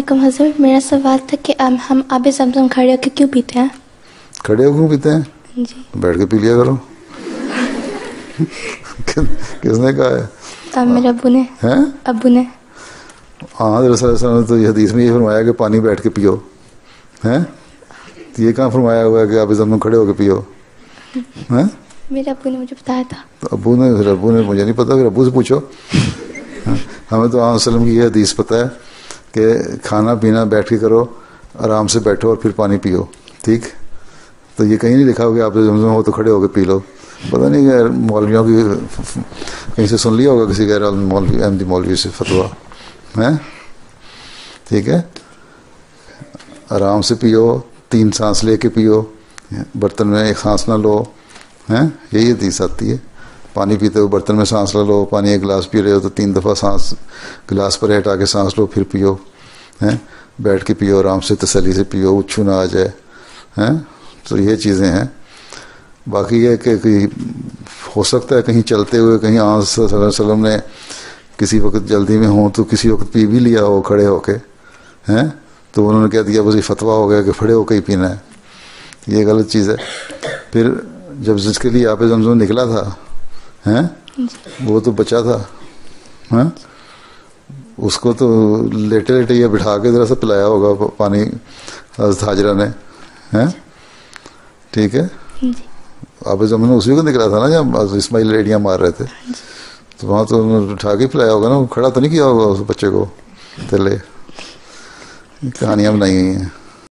حضرت میرا سوال تھا کہ ہم آب زمزم کھڑے ہو کے کیوں پیتے ہیں؟ کھڑے ہو کیوں پیتے ہیں؟ جی بیٹھ کے پی لیا کرو. کس نے کہا ہے؟ میرے ابو نے. ہیں؟ ابو نے. ہاں حضرت صلی اللہ علیہ وسلم نے تو یہ حدیث میں یہ فرمایا کہ پانی بیٹھ کے پیو. ہیں؟ یہ کہاں فرمایا ہوا ہے کہ آب زمزم کھڑے ہو کے پیو؟ ہیں؟ میرے ابو نے مجھے بتایا تھا. تو ابو نے مجھے نہیں پتا، پھر ابو سے پوچھو. ہمیں تو علیہ وسلم کی یہ حدیث پتہ ہے کہ کھانا پینا بیٹھ کے کرو، آرام سے بیٹھو اور پھر پانی پیو. ٹھیک؟ تو یہ کہیں نہیں لکھا ہو کہ آپ زمزم ہو تو کھڑے ہو کے پی لو. پتہ نہیں کہ مولویوں کی کہیں سے سن لیا ہوگا کسی غیر مولوی احمدی مولوی سے فتویٰ. ہیں؟ ٹھیک ہے، آرام سے پیو، 3 سانس لے کے پیو، برتن میں 1 سانس نہ لو. ہیں؟ یہی حدیث آتی ہے. پانی پیتے ہو برتن میں سانس نہ لو، پانی 1 گلاس پی رہے ہو تو 3 دفعہ سانس گلاس پر ہٹا کے سانس لو پھر پیو. ہیں؟ بیٹھ کے پیو، آرام سے تسلی سے پیو، اچھو نہ آ جائے. ہیں؟ تو یہ چیزیں ہیں. باقی یہ کہ ہو سکتا ہے کہیں چلتے ہوئے کہیں آن صلی اللہ علیہ وسلم نے کسی وقت جلدی میں ہوں تو کسی وقت پی بھی لیا ہو کھڑے ہو کے. ہیں؟ تو انہوں نے کہہ دیا بس یہ فتویٰ ہو گیا کہ کھڑے ہو کے ہی پینا ہے. یہ غلط چیز ہے. پھر جب جس کے لیے آب زمزم نکلا تھا، ہیں، وہ تو بچا تھا. ہیں؟ اس کو تو لیٹے لیٹے یہ بٹھا کے ذرا سا پلایا ہوگا پانی حضرت حاجرہ نے. ہیں؟ ٹھیک ہے، آب زمزم اسی کو نکلا تھا نا جب اسماعیل ایڑیاں مار رہے تھے، تو وہاں تو انہوں نے اٹھا کے پلایا ہوگا نا، کھڑا تو نہیں کیا ہوگا اس بچے کو. تلے کہانیاں بنائی ہوئی ہیں.